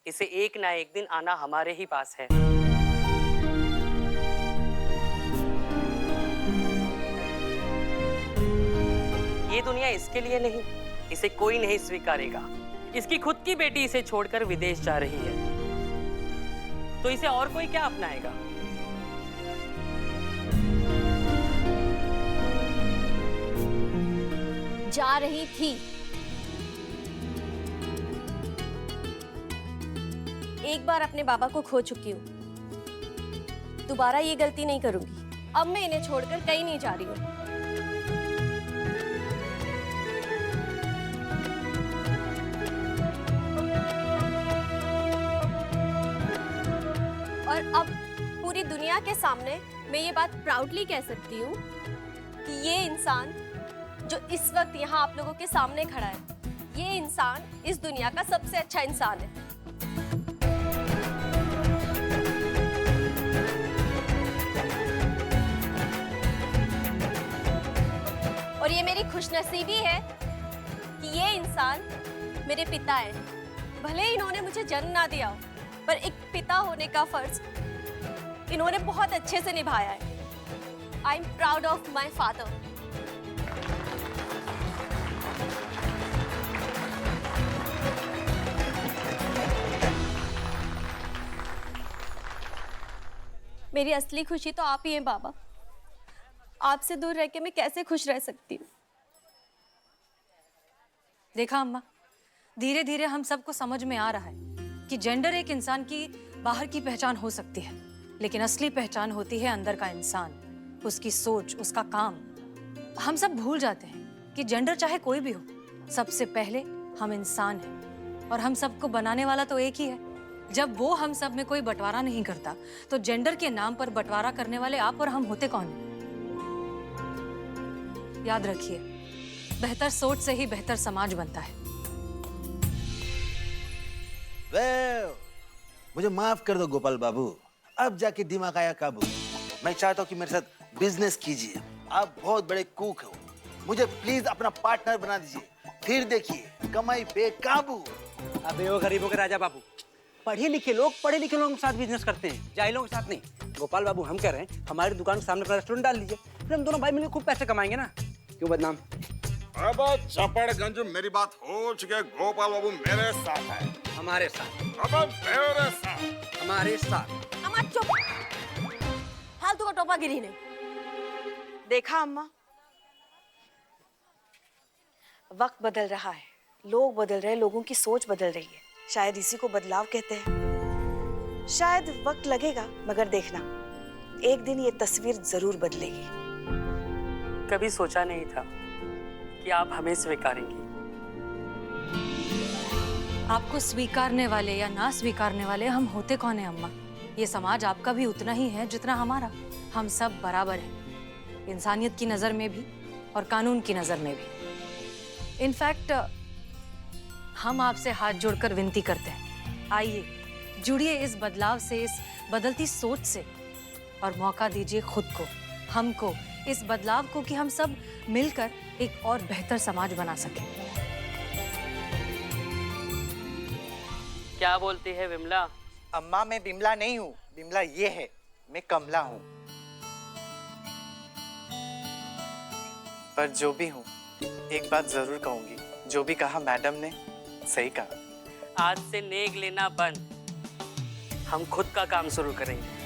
इसे एक ना एक दिन आना हमारे ही पास है। ये दुनिया इसके लिए नहीं, इसे कोई नहीं स्वीकारेगा। इसकी खुद की बेटी इसे छोड़कर विदेश जा रही है, तो इसे और कोई क्या अपनाएगा? जा रही थी। एक बार अपने बाबा को खो चुकी हूँ, दोबारा ये गलती नहीं करूंगी। अब मैं इन्हें छोड़कर कहीं नहीं जा रही हूँ। और अब पूरी दुनिया के सामने मैं ये बात प्राउडली कह सकती हूँ कि ये इंसान जो इस वक्त यहाँ आप लोगों के सामने खड़ा है, ये इंसान इस दुनिया का सबसे अच्छा इंसान है। और ये मेरी खुशनसीबी है कि ये इंसान मेरे पिता हैं। भले ही इन्होंने मुझे जन्म ना दिया हो, पर एक पिता होने का फर्ज इन्होंने बहुत अच्छे से निभाया है। I am proud of my father. मेरी असली खुशी तो आप ही हैं बाबा। आपसे दूर रह के मैं कैसे खुश रह सकती हूँ? देखा अम्मा, धीरे धीरे हम सबको समझ में आ रहा है कि जेंडर एक इंसान की बाहर की पहचान हो सकती है, लेकिन असली पहचान होती है अंदर का इंसान, उसकी सोच, उसका काम। हम सब भूल जाते हैं कि जेंडर चाहे कोई भी हो, सबसे पहले हम इंसान हैं और हम सबको बनाने वाला तो एक ही है। जब वो हम सब में कोई बंटवारा नहीं करता, तो जेंडर के नाम पर बंटवारा करने वाले आप और हम होते कौन हैं? याद रखिए, बेहतर सोच से ही बेहतर समाज बनता है। मुझे माफ कर दो गोपाल बाबू, अब जाके दिमाग आया काबू। मैं चाहता हूँ कि मेरे साथ बिजनेस कीजिए। आप बहुत बड़े कुक हो, मुझे प्लीज अपना पार्टनर बना दीजिए, फिर देखिए कमाई पे काबू। अबे वो गरीबों के राजा बाबू, पढ़े लिखे लोग के साथ बिजनेस करते हैं, जाहिलों के साथ नहीं। गोपाल बाबू, हम कह रहे हैं हमारी दुकान के सामने अपना रेस्टोरेंट डाल लीजिए, फिर हम दोनों भाई मिलकर खूब पैसे कमाएंगे ना। क्यों बदनाम? अब चपड़गंज मेरी बात हो चुकी है। गोपाल बाबू मेरे साथ है। हमारे साथ? अब मेरे साथ। हमारे साथ। अम्मा चुप, फालतू का टोपा गिरी नहीं। देखा अम्मा, वक्त बदल रहा है, लोग बदल रहे हैं, लोगों की सोच बदल रही है। शायद इसी को बदलाव कहते हैं। शायद वक्त लगेगा, मगर देखना एक दिन ये तस्वीर जरूर बदलेगी। कभी सोचा नहीं था कि आप हमें स्वीकारेंगी। आपको स्वीकारने वाले या ना स्वीकारने वाले हम होते कौन है अम्मा? ये समाज आपका भी उतना ही है जितना हमारा। हम सब बराबर हैं, इंसानियत की नजर में भी और कानून की नजर में भी। इनफैक्ट हम आपसे हाथ जोड़कर विनती करते हैं, आइए जुड़िए इस बदलाव से, इस बदलती सोच से, और मौका दीजिए खुद को, हमको, इस बदलाव को, कि हम सब मिलकर एक और बेहतर समाज बना सकें। क्या बोलती है विमला? अम्मा, मैं बिमला नहीं हूँ, बिमला ये है, मैं कमला हूँ। पर जो भी हूँ, एक बात जरूर कहूंगी, जो भी कहा मैडम ने सही कहा। आज से नेग लेना बंद, हम खुद का काम शुरू करेंगे।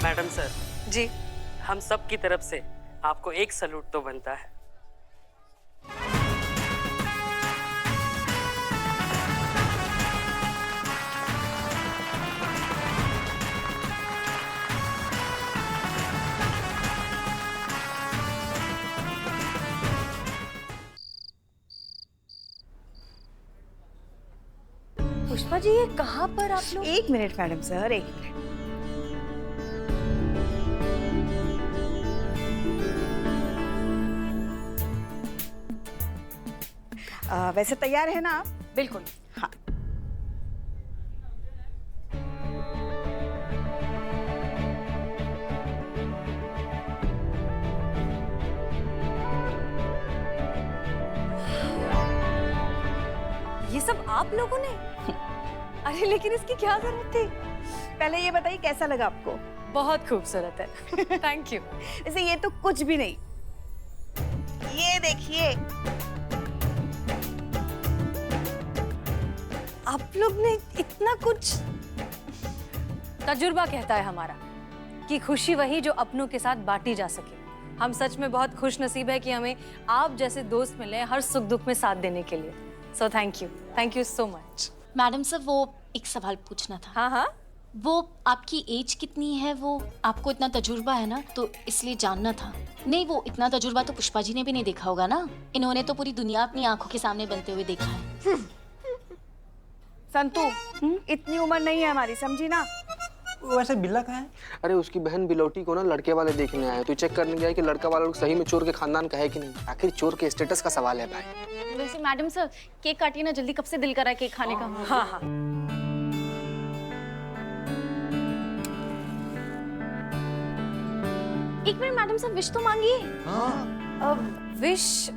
मैडम सर जी, हम सब की तरफ से आपको एक सैल्यूट तो बनता है। पुष्पा जी, ये कहाँ पर आप लोग? एक मिनट मैडम सर, एक मिनट। वैसे तैयार है ना आप? बिल्कुल। हाँ। सब आप लोगों ने? अरे लेकिन इसकी क्या जरूरत थी? पहले ये बताइए कैसा लगा आपको? बहुत खूबसूरत है। Thank you. वैसे ये तो कुछ भी नहीं, ये देखिए आप लोग ने इतना कुछ। तजुर्बा कहता है हमारा कि खुशी वही जो अपनों के साथ बांटी जा सके। हम सच में बहुत खुश नसीब है कि हमें आप जैसे दोस्त मिले हर सुख दुख में साथ देने के लिए। So thank you so much. Madam sir, वो एक सवाल पूछना था। हाँ हाँ, वो आपकी एज कितनी है? वो आपको इतना तजुर्बा है ना, तो इसलिए जानना था। नहीं, वो इतना तजुर्बा तो पुष्पा जी ने भी नहीं देखा होगा ना। इन्होंने तो पूरी दुनिया अपनी आंखों के सामने बनते हुए देखा है। संतू, इतनी उम्र नहीं है हमारी, समझी ना? वैसे बिल्ला कहाँ है? अरे उसकी बहन बिलौटी को ना लड़के वाले देखने आए, तो चेक करने गया कि लड़का वाला लोग सही में चोर के खानदान का है कि नहीं। आखिर चोर के स्टेटस का सवाल है भाई। वैसे मैडम सर, केक काटिए ना जल्दी, कब से दिल कर रहा है केक खाने का। हाँ हाँ, एक मिनट मैडम सर, विश तो मांगिए। विश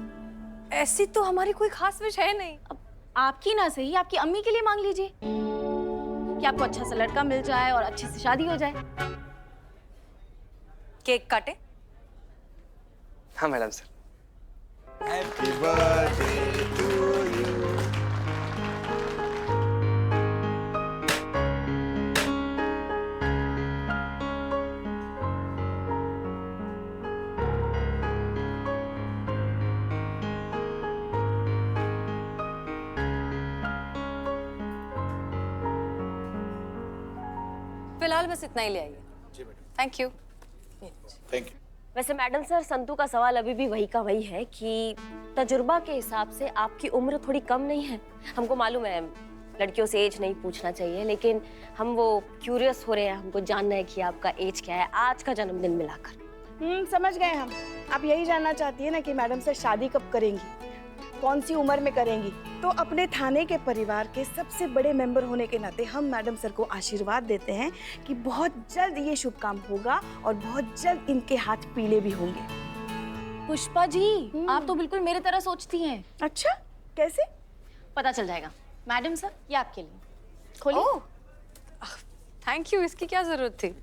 ऐसी तो हमारी कोई खास विश है नहीं। अब आपकी ना सही, आपकी अम्मी के लिए मांग लीजिए कि आपको अच्छा सा लड़का मिल जाए और अच्छे से शादी हो जाए। केक काटे? हाँ madam sir. Happy birthday to you. फिलहाल बस इतना ही ले आइए। जी madam. Thank you. Thank you. वैसे मैडम सर, संतू का सवाल अभी भी वही का वही है कि तजुर्बा के हिसाब से आपकी उम्र थोड़ी कम नहीं है। हमको मालूम है लड़कियों से एज नहीं पूछना चाहिए, लेकिन हम वो क्यूरियस हो रहे हैं, हमको जानना है कि आपका एज क्या है आज का जन्मदिन मिलाकर। समझ गए हम। आप यही जानना चाहती है ना कि मैडम से शादी कब करेंगी, कौन सी उम्र में करेंगी? तो अपने थाने के परिवार के सबसे बड़े मेंबर होने के नाते हम मैडम सर को आशीर्वाद देते हैं कि बहुत जल्द ये शुभ काम होगा और बहुत जल्द इनके हाथ पीले भी होंगे। पुष्पा जी, आप तो बिल्कुल मेरी तरह सोचती हैं। अच्छा, कैसे? पता चल जाएगा। मैडम सर, ये आपके लिए, खोलिए। थैंक यू, इसकी क्या जरूरत थी?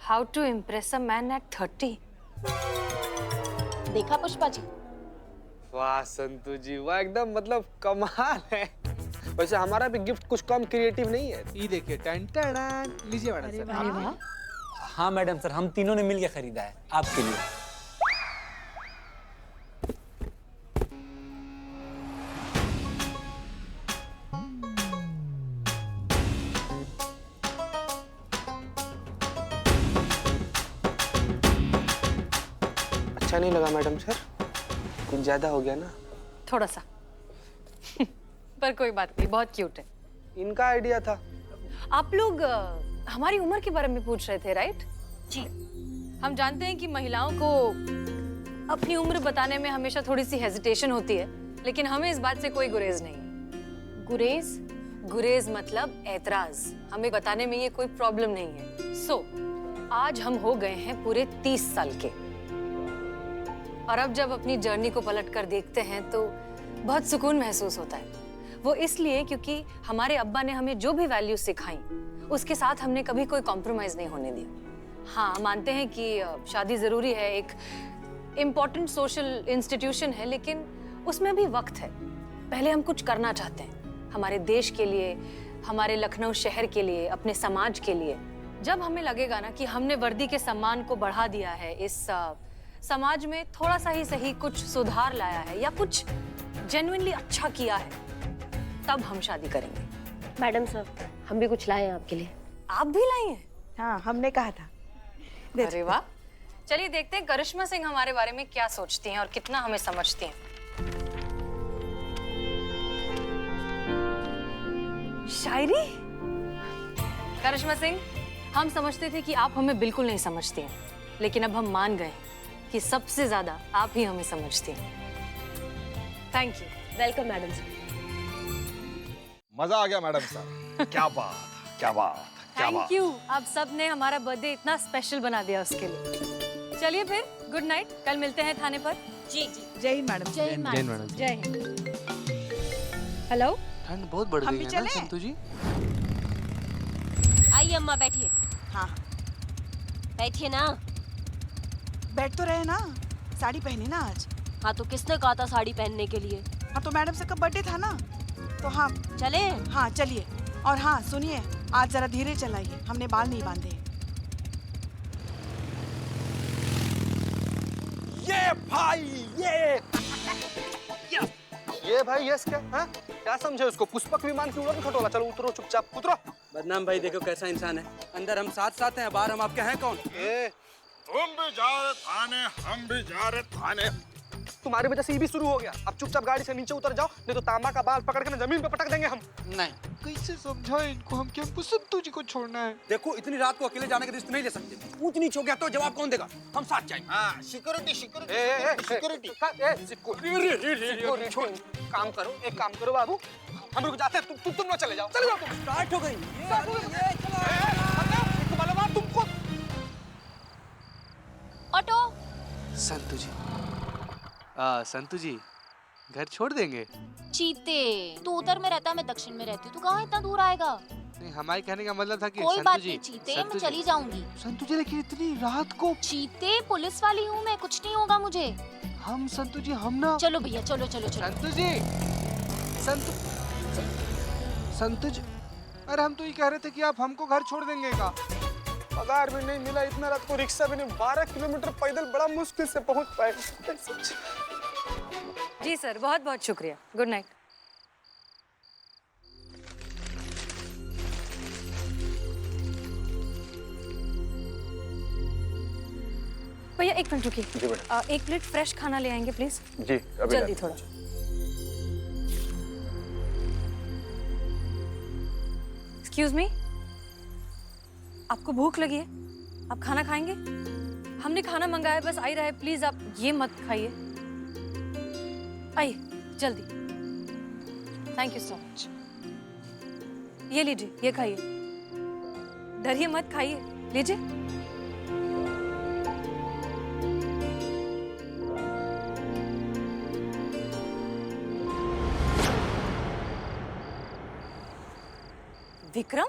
How to impress a man at 30? देखा पुष्पा जी? वाह संतू जी, वाह एकदम मतलब कमाल है। वैसे हमारा भी गिफ्ट कुछ कम क्रिएटिव नहीं है। ये देखिए, टन टन, लीजिए मैडम सर। अरे वाह, हाँ मैडम सर, हम तीनों ने मिलकर खरीदा है आपके लिए। अच्छा नहीं लगा मैडम सर? कुछ ज्यादा हो गया ना? थोड़ा सा। पर कोई बात नहीं, बहुत क्यूट है। इनका आइडिया था। आप लोग हमारी उम्र के बारे में पूछ रहे थे, राइट? जी। हम जानते हैं कि महिलाओं को अपनी उम्र बताने में हमेशा थोड़ी सी हेजिटेशन होती है, लेकिन हमें इस बात से कोई गुरेज नहीं है। गुरेज? गुरेज मतलब ऐतराज। हमें बताने में ये कोई प्रॉब्लम नहीं है। सो आज हम हो गए हैं पूरे 30 साल के, और अब जब अपनी जर्नी को पलट कर देखते हैं तो बहुत सुकून महसूस होता है। वो इसलिए क्योंकि हमारे अब्बा ने हमें जो भी वैल्यूज सिखाई उसके साथ हमने कभी कोई कॉम्प्रोमाइज नहीं होने दिया। हाँ, मानते हैं कि शादी जरूरी है, एक इम्पोर्टेंट सोशल इंस्टीट्यूशन है, लेकिन उसमें भी वक्त है। पहले हम कुछ करना चाहते हैं हमारे देश के लिए, हमारे लखनऊ शहर के लिए, अपने समाज के लिए। जब हमें लगेगा ना कि हमने वर्दी के सम्मान को बढ़ा दिया है, इस समाज में थोड़ा सा ही सही कुछ सुधार लाया है या कुछ जेन्युइनली अच्छा किया है, तब हम शादी करेंगे। मैडम सर, हम भी कुछ लाए हैं आपके लिए। आप भी लाई हैं? हाँ, हमने कहा था। अरे वाह, चलिए देखते हैं करिश्मा सिंह हमारे बारे में क्या सोचती हैं और कितना हमें समझती हैं। शायरी? करिश्मा सिंह, हम समझते थे कि आप हमें बिल्कुल नहीं समझती हैं, लेकिन अब हम मान गए कि सबसे ज्यादा आप ही हमें समझती हैं। Thank you. Welcome madam sir. मजा आ गया मैडम सर। क्या बात, क्या बात, क्या थैंक बात। यू। आप सब ने हमारा बर्थडे इतना स्पेशल बना दिया उसके लिए। चलिए फिर, गुड नाइट। कल मिलते हैं थाने पर। जी जी। जय हिंद मैडम। जय हिंद मैडम। जय हिंद। हेलो, ठंड बहुत बढ़ हम गई भी है ना चलें? संतू जी? आइए अम्मा, बैठिए। हाँ बैठिए ना। बैठ तो रहे ना, साड़ी पहनी ना आज। हाँ तो किसने कहा था साड़ी पहनने के लिए? हाँ तो मैडम से कब बर्थडे था ना, तो हाँ। चले? हाँ चलिए। और हाँ सुनिए, आज जरा धीरे चलाइए, हमने बाल नहीं बांधे हैं। ये भाई ये भाई यस क्या? हाँ क्या समझे उसको? पुष्पक विमान की उड़न खटोला। चलो उतरो, चुपचाप उतरो। बदनाम भाई देखो कैसा इंसान है। अंदर हम साथ साथ हैं, बाहर हम आपके हैं कौन? ए, तुम भी जा रहे थाने, हम भी जा रहे थाने। तुम्हारी वजह से ये भी शुरू हो गया। अब चुपचाप गाड़ी से नीचे उतर जाओ, नहीं तो तांबा का बाल पकड़ के ना जमीन पे पटक देंगे हम। नहीं, कैसे समझाएं इनको हम कि हमको संतू जी को छोड़ना है? देखो इतनी रात को अकेले जाने का रिस्क नहीं ले सकते। ऊंच नीच हो गया तो जवाब कौन देगा? हम साथ जाएंगे। हाँ, सिक्योरिटी सिक्योरिटी। काम करो, एक काम करो बाबू, हम रुक जाते हैं। तुम लोग चले जाओ, चले जाओ तुम। स्टार्ट हो गई। तुमको ऑटो। संतू जी, संतू जी घर छोड़ देंगे? चीते, तू उत्तर में रहता, मैं दक्षिण में रहती हूँ, तू कहाँ इतना दूर आएगा? नहीं, हमारे कहने का मतलब था कि कोई संतू बात जी, नहीं चीते, संतू मैं जी, चली जाऊंगी। संतू जी लेकिन इतनी रात को? चीते, पुलिस वाली हूँ मैं, कुछ नहीं होगा मुझे। हम संतू जी, हम ना। चलो भैया, चलो चलो चलो। संतू जी, संतू जी, अरे हम तो ये कह रहे थे कि आप हमको घर छोड़ देंगे का? पगार भी नहीं मिला, इतना रात को रिक्शा भी नहीं, 12 किलोमीटर पैदल बड़ा मुश्किल से पहुंच पाए। जी सर, बहुत बहुत शुक्रिया। Good night. भैया एक मिनट रुकिए। जी बेटा। एक प्लेट फ्रेश खाना ले आएंगे प्लीज। जी अभी जल्दी थोड़ा। एक्सक्यूज मी, आपको भूख लगी है? आप खाना खाएंगे? हमने खाना मंगाया, बस आ ही रहा है। प्लीज आप ये मत खाइए। आइए जल्दी। Thank you so much. ये लीजिए, ये खाइए। डरिए मत, खाइए, लीजिए। विक्रम,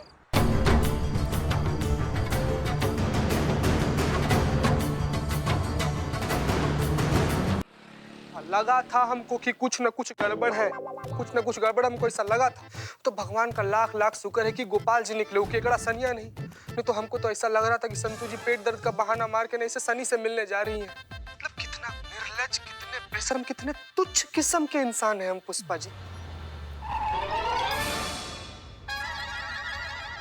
लगा था हमको कि कुछ न कुछ गड़बड़ है, कुछ न कुछ गड़बड़ हमको ऐसा लगा था। तो भगवान का लाख लाख शुक्र है कि गोपाल जी निकले, केकड़ा सनिया नहीं तो हमको तो ऐसा लग रहा था कि संतू जी पेट दर्द का बहाना मार के नहीं से सनी से मिलने जा रही हैं। मतलब कितना निर्लज, कितने बेशर्म, कितने तुच्छ किस्म के इंसान है हम पुष्पा जी।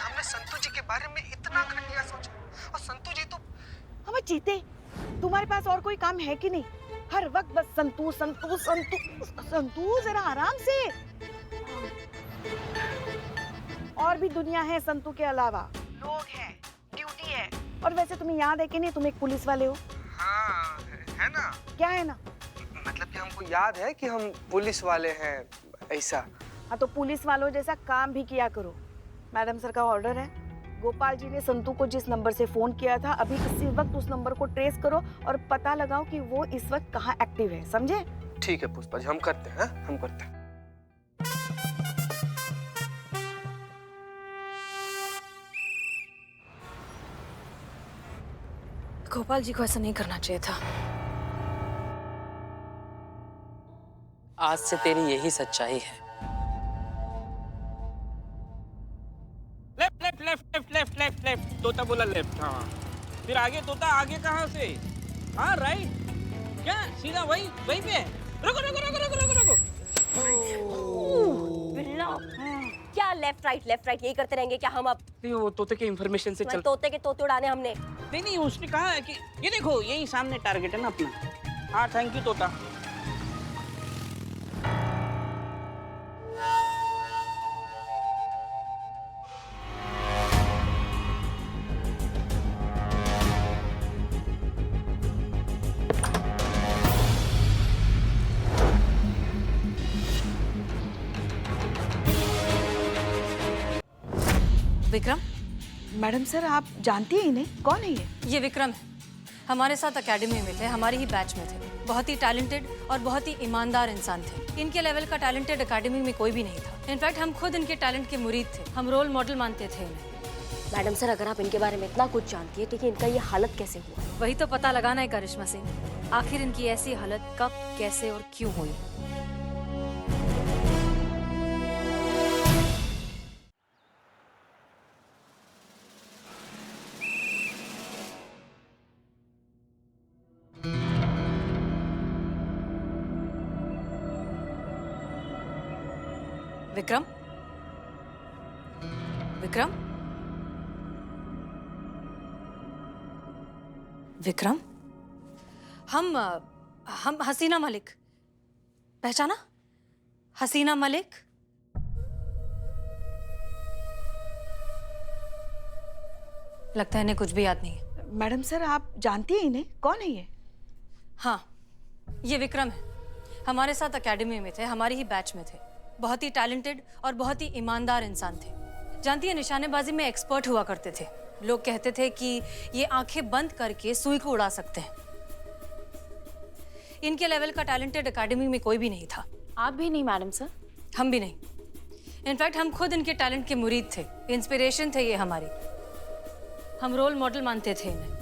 हमने संतू जी के बारे में इतना घटिया सोचा, और संतू जी तो हमें जीते। तुम्हारे पास और कोई काम है कि नहीं? हर वक्त बस संतू संतू संतू संतू, जरा आराम से। और भी दुनिया है संतू के अलावा, लोग हैं, ड्यूटी है। और वैसे तुम्हें याद है कि नहीं, तुम एक पुलिस वाले हो? हाँ है ना। क्या है ना? मतलब कि हमको याद है कि हम पुलिस वाले हैं, ऐसा। हाँ तो पुलिस वालों जैसा काम भी किया करो। मैडम सर का ऑर्डर है, गोपाल जी ने संतू को जिस नंबर से फोन किया था, अभी इसी वक्त उस नंबर को ट्रेस करो और पता लगाओ कि वो इस वक्त कहाँ एक्टिव है, समझे? ठीक है पुष्पा जी, हम करते हैं, हम करते हैं। गोपाल जी को ऐसा नहीं करना चाहिए था। आज से तेरी यही सच्चाई है। Left left left left left left left, तोता बोला लेफ्ट। हाँ फिर आगे तोता, आगे कहाँ से? हाँ राइट। क्या सीधा वही वही पे? रुको रुको रुको रुको रुको रुको। क्या लेफ्ट राइट यही करते रहेंगे क्या हम अब? नहीं वो तोते के इंफॉर्मेशन से चल। तोते के तोते उड़ाने हमने। नहीं उसने कहा है कि ये देखो यही सामने टारगेट है ना अपना। हाँ थैंक यू तोता। विक्रम, मैडम सर आप जानती ही नहीं, कौन है ये? ये विक्रम है, हमारे साथ एकेडमी में थे, हमारी ही बैच में थे। बहुत ही टैलेंटेड और बहुत ही ईमानदार इंसान थे। इनके लेवल का टैलेंटेड एकेडमी में कोई भी नहीं था। इनफैक्ट हम खुद इनके टैलेंट के मुरीद थे। हम रोल मॉडल मानते थे इन्हें। मैडम सर, अगर आप इनके बारे में इतना कुछ जानती है तो कि इनका ये हालत कैसे हुआ? वही तो पता लगाना है करिश्मा सिंह, आखिर इनकी ऐसी हालत कब, कैसे और क्यों हुई। विक्रम, विक्रम, विक्रम, हम हसीना मलिक, पहचाना? हसीना मलिक। लगता है इन्हें कुछ भी याद नहीं है। मैडम सर, आप जानती हैं इन्हें? कौन है ये? हाँ, ये विक्रम है। हमारे साथ एकेडमी में थे, हमारी ही बैच में थे। बहुत ही टैलेंटेड और बहुत ही ईमानदार इंसान थे। जानती है, निशानेबाजी में एक्सपर्ट हुआ करते थे। लोग कहते थे कि ये आंखें बंद करके सुई को उड़ा सकते हैं। इनके लेवल का टैलेंटेड एकेडमी में कोई भी नहीं था। आप भी नहीं मैडम सर? हम भी नहीं। इनफैक्ट हम खुद इनके टैलेंट के मुरीद थे, इंस्पिरेशन थे ये हमारी। हम रोल मॉडल मानते थे इन्हें।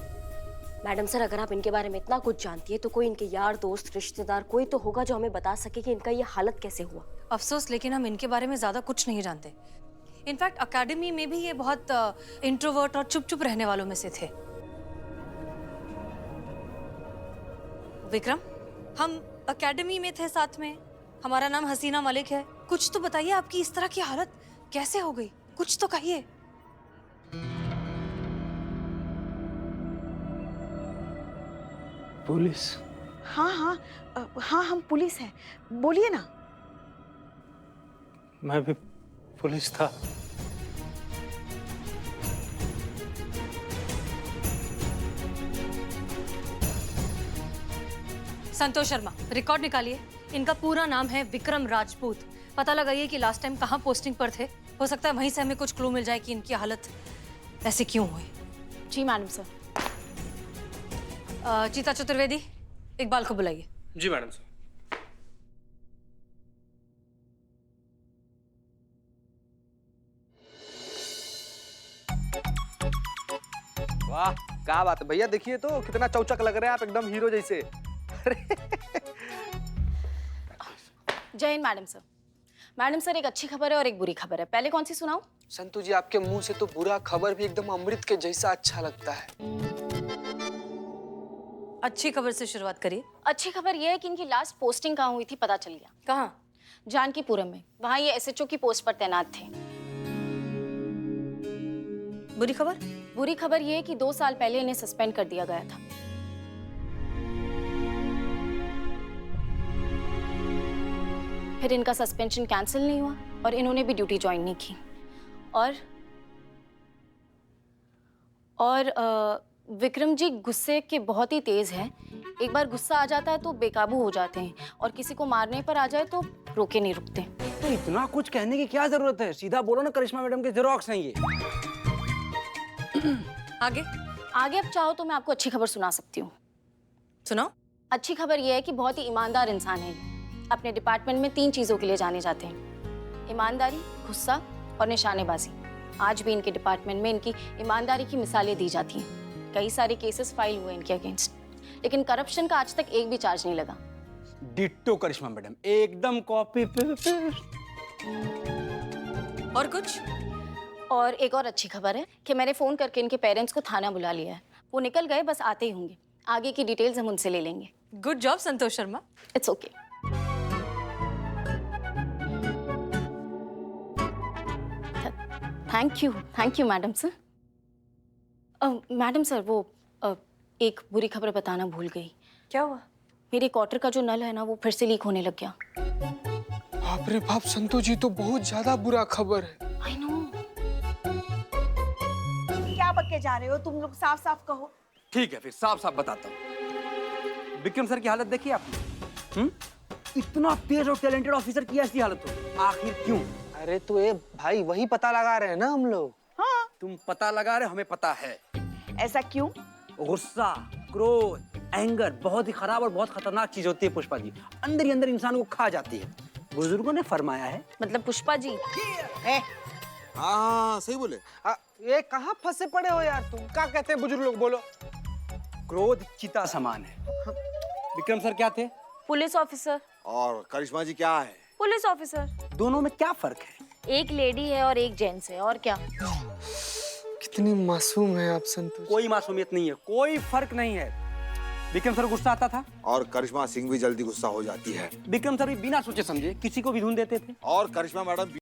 मैडम सर, अगर आप इनके बारे में इतना कुछ जानती है तो कोई इनके यार दोस्त, रिश्तेदार कोई तो होगा जो हमें बता सके कि इनका ये हालत कैसे हुआ। अफसोस, लेकिन हम इनके बारे में ज्यादा कुछ नहीं जानते। इनफैक्ट एकेडमी में भी ये बहुत इंट्रोवर्ट और चुप चुप रहने वालों में से थे। विक्रम, हम एकेडमी में थे साथ में। हमारा नाम हसीना मलिक है। कुछ तो बताइए, आपकी इस तरह की हालत कैसे हो गई? कुछ तो कहिए। पुलिस? हाँ हाँ, हाँ हम पुलिस हैं। बोलिए ना। मैं भी पुलिस था। संतोष शर्मा, रिकॉर्ड निकालिए। इनका पूरा नाम है विक्रम राजपूत। पता लगाइए कि लास्ट टाइम कहाँ पोस्टिंग पर थे। हो सकता है वहीं से हमें कुछ क्लू मिल जाए कि इनकी हालत ऐसी क्यों हुई। जी मैडम सर। चीता चतुर्वेदी, इकबाल को बुलाइए। जी मैडम सर। वाह, क्या बात है भैया, देखिए तो कितना चौचक लग रहे हैं आप, एकदम हीरो जैसे। जय Hind madam sir. Madam sir, एक अच्छी खबर है और एक बुरी खबर है। पहले कौन सी सुनाऊं? संतू जी, आपके मुंह से तो बुरा खबर भी एकदम अमृत के जैसा अच्छा लगता है। अच्छी खबर से शुरुआत करिए। अच्छी खबर यह है कि इनकी लास्ट पोस्टिंग कहाँ हुई थी पता चल गया। कहाँ? जानकीपुरम में। वहाँ ये एसएचओ की पोस्ट पर तैनात थे। बुरी खबर? बुरी खबर यह है कि 2 साल पहले इन्हें सस्पेंड कर दिया गया था। फिर इनका सस्पेंशन कैंसिल नहीं हुआ और इन्होंने भी ड्यूटी ज्वाइन नहीं की। और विक्रम जी गुस्से के बहुत ही तेज हैं। एक बार गुस्सा आ जाता है तो बेकाबू हो जाते हैं और किसी को मारने पर आ जाए तो रोके नहीं रुकते। तो इतना कुछ कहने की क्या जरूरत है? सीधा बोलो ना, करिश्मा मैडम के जेरोक्स हैं ये। आगे? आगे अब चाहो तो मैं आपको अच्छी खबर सुना सकती हूँ। सुनाओ। अच्छी खबर यह है कि बहुत ही ईमानदार इंसान है। अपने डिपार्टमेंट में 3 चीजों के लिए जाने जाते हैं: ईमानदारी, गुस्सा और निशानेबाजी। आज भी इनके डिपार्टमेंट में इनकी ईमानदारी की मिसालें दी जाती हैं। कई सारे केसेस फाइल हुए इनके अगेंस्ट, लेकिन करप्शन का आज तक एक भी चार्ज नहीं लगा। डिट्टो करिश्मा मैडम, एकदम कॉपी पेस्ट। और कुछ? और एक और अच्छी खबर है कि मैंने फोन करके इनके पेरेंट्स को थाना बुला लिया है। वो निकल गए, बस आते ही होंगे। आगे की डिटेल्स हम उनसे ले लेंगे। Good job Santosh Sharma. It's okay. Thank you madam sir. Madam sir, वो एक बुरी खबर बताना भूल गई। क्या हुआ? मेरे क्वार्टर का जो नल है ना, वो फिर से लीक होने लग गया। बाप रे बाप संतू जी, तो बहुत ज्यादा बुरा खबर है। I know. क्या बक के जा रहे हो तुम लोग? साफ साफ कहो। ठीक है, फिर साफ साफ बताता हूँ। विक्रम सर की हालत देखी आपने? इतना तेज और टैलेंटेड ऑफिसर की ऐसी हालत हो, आखिर क्यों? अरे तो ये भाई वही पता लगा रहे हैं ना हम लोग। हाँ। तुम पता लगा रहे हो, हमें पता है। ऐसा क्यों? गुस्सा, क्रोध, एंगर बहुत ही खराब और बहुत खतरनाक चीज होती है पुष्पा जी। अंदर ही अंदर इंसान को खा जाती है। बुजुर्गों ने फरमाया है। मतलब पुष्पा जी। हाँ सही बोले। ये कहाँ फंसे पड़े हो यार तुम? क्या कहते हैं बुजुर्ग लोग, बोलो। क्रोध चिता समान है। विक्रम सर क्या थे? Police officer. और करिश्मा जी क्या है? Police officer. दोनों में क्या फर्क है? एक लेडी है और एक जेंट्स है, और क्या? कितनी मासूम है आप संतोष। कोई मासूमियत नहीं है, कोई फर्क नहीं है। विक्रम सर गुस्सा आता था और करिश्मा सिंह भी जल्दी गुस्सा हो जाती है। विक्रम सर भी बिना सोचे समझे किसी को भी धुन देते थे। और करिश्मा मैडम